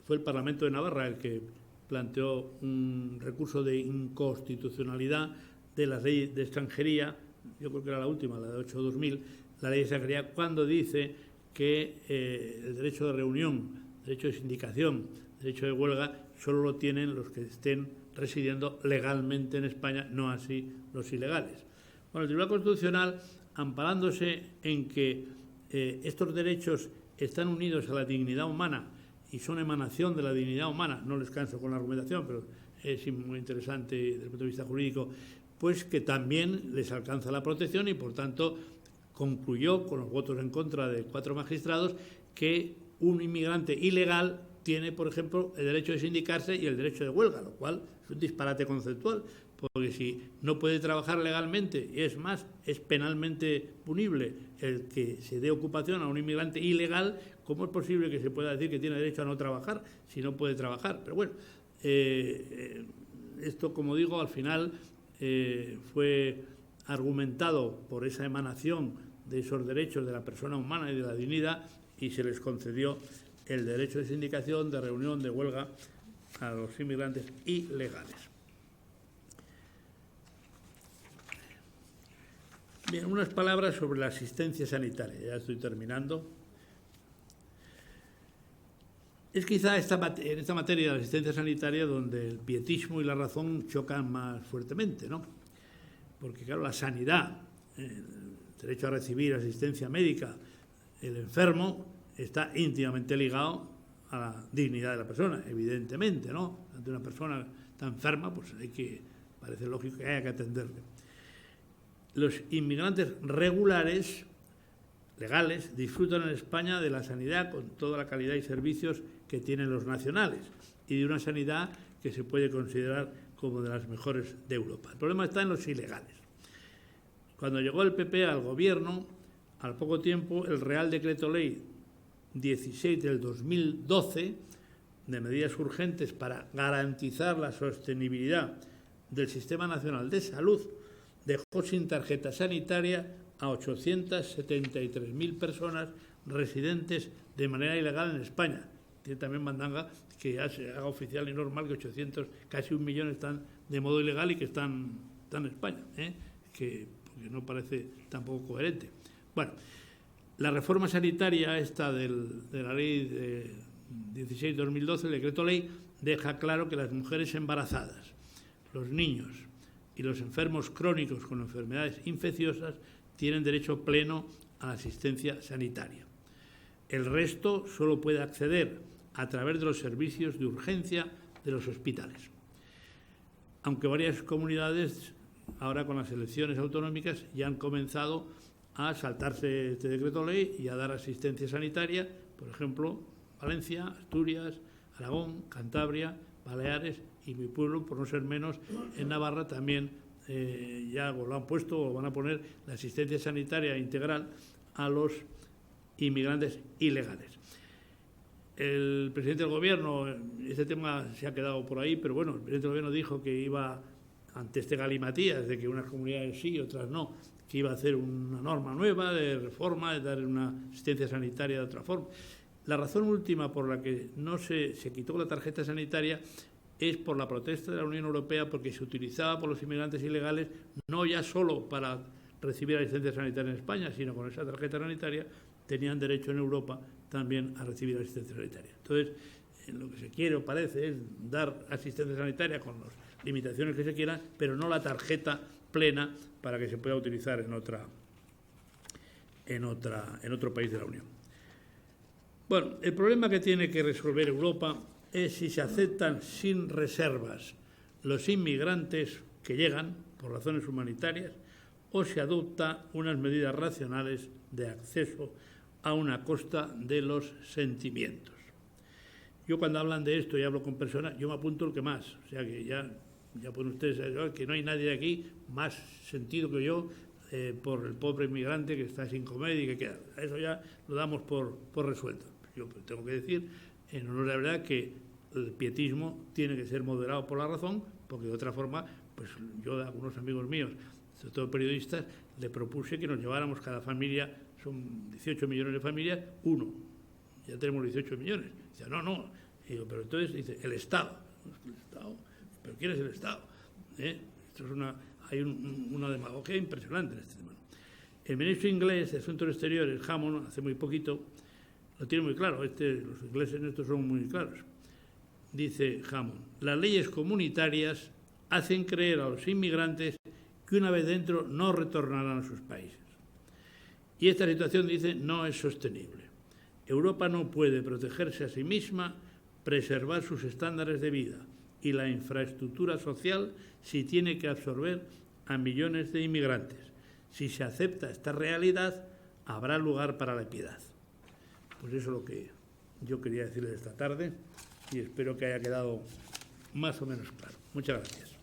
Speaker 1: fue el Parlamento de Navarra el que planteó un recurso de inconstitucionalidad de la ley de extranjería, yo creo que era la última, la de 8/2000, la ley de extranjería, cuando dice que el derecho de reunión, derecho de sindicación, derecho de huelga, solo lo tienen los que estén residiendo legalmente en España, no así los ilegales. Bueno, el Tribunal Constitucional, amparándose en que estos derechos están unidos a la dignidad humana y son emanación de la dignidad humana, no les canso con la argumentación, pero es muy interesante desde el punto de vista jurídico, pues que también les alcanza la protección y, por tanto, concluyó con los votos en contra de 4 magistrados que un inmigrante ilegal tiene, por ejemplo, el derecho de sindicarse y el derecho de huelga, lo cual es un disparate conceptual, porque si no puede trabajar legalmente, y es más, es penalmente punible el que se dé ocupación a un inmigrante ilegal, ¿cómo es posible que se pueda decir que tiene derecho a no trabajar si no puede trabajar? Pero bueno, esto, como digo, al final fue argumentado por esa emanación de esos derechos de la persona humana y de la dignidad, y se les concedió el derecho de sindicación, de reunión, de huelga a los inmigrantes ilegales. Bien, unas palabras sobre la asistencia sanitaria. Ya estoy terminando. Es quizá en esta materia de la asistencia sanitaria donde el pietismo y la razón chocan más fuertemente, ¿no? Porque, claro, la sanidad, el derecho a recibir asistencia médica, el enfermo, está íntimamente ligado a la dignidad de la persona, evidentemente, ¿no? Ante una persona está enferma, pues parece lógico que haya que atenderle. Los inmigrantes regulares, legales, disfrutan en España de la sanidad con toda la calidad y servicios que tienen los nacionales y de una sanidad que se puede considerar como de las mejores de Europa. El problema está en los ilegales. Cuando llegó el PP al gobierno, al poco tiempo, el Real Decreto Ley 16 del 2012, de medidas urgentes para garantizar la sostenibilidad del Sistema Nacional de Salud, dejó sin tarjeta sanitaria a 873.000 personas residentes de manera ilegal en España. Tiene también mandanga que ya se haga oficial y normal que casi 1 millón están de modo ilegal y que están en España, porque no parece tampoco coherente. Bueno, la reforma sanitaria esta de la ley de 16-2012, el decreto ley, deja claro que las mujeres embarazadas, los niños y los enfermos crónicos con enfermedades infecciosas tienen derecho pleno a la asistencia sanitaria. El resto solo puede acceder a través de los servicios de urgencia de los hospitales. Aunque varias comunidades, ahora con las elecciones autonómicas, ya han comenzado a saltarse este decreto ley y a dar asistencia sanitaria, por ejemplo, Valencia, Asturias, Aragón, Cantabria, Baleares y mi pueblo, por no ser menos, en Navarra también ya lo han puesto o van a poner la asistencia sanitaria integral a los inmigrantes ilegales. El presidente del Gobierno, este tema se ha quedado por ahí, pero bueno, el presidente del Gobierno dijo que iba, ante este galimatías de que unas comunidades sí y otras no, que iba a hacer una norma nueva de reforma, de dar una asistencia sanitaria de otra forma. La razón última por la que no se quitó la tarjeta sanitaria es por la protesta de la Unión Europea, porque se utilizaba por los inmigrantes ilegales no ya solo para recibir asistencia sanitaria en España, sino con esa tarjeta sanitaria tenían derecho en Europa también a recibir asistencia sanitaria. Entonces, lo que se quiere o parece es dar asistencia sanitaria con las limitaciones que se quieran, pero no la tarjeta plena para que se pueda utilizar en otro país de la Unión. Bueno, el problema que tiene que resolver Europa es si se aceptan sin reservas los inmigrantes que llegan por razones humanitarias o se adopta unas medidas racionales de acceso a una costa de los sentimientos. Yo cuando hablan de esto y hablo con personas, yo me apunto el que más, o sea que ya pueden ustedes saber que no hay nadie aquí más sentido que yo por el pobre inmigrante que está sin comer y que queda. Eso ya lo damos por resuelto. Yo tengo que decir, en honor a la verdad, que el pietismo tiene que ser moderado por la razón, porque de otra forma, pues yo a algunos amigos míos, sobre todo periodistas, le propuse que nos lleváramos cada familia, son 18 millones de familias, uno. Ya tenemos 18 millones. Dice, no. Y digo, pero entonces dice, el Estado. El Estado. ¿Pero quién es el Estado? Esto es hay una demagogia impresionante en este tema. El ministro inglés de Asuntos Exteriores, Hammond, hace muy poquito, lo tiene muy claro. Los ingleses en esto son muy claros. Dice Hammond, las leyes comunitarias hacen creer a los inmigrantes que una vez dentro no retornarán a sus países. Y esta situación, dice, no es sostenible. Europa no puede protegerse a sí misma, preservar sus estándares de vida y la infraestructura social si tiene que absorber a millones de inmigrantes. Si se acepta esta realidad, habrá lugar para la piedad. Pues eso es lo que yo quería decirles esta tarde y espero que haya quedado más o menos claro. Muchas gracias.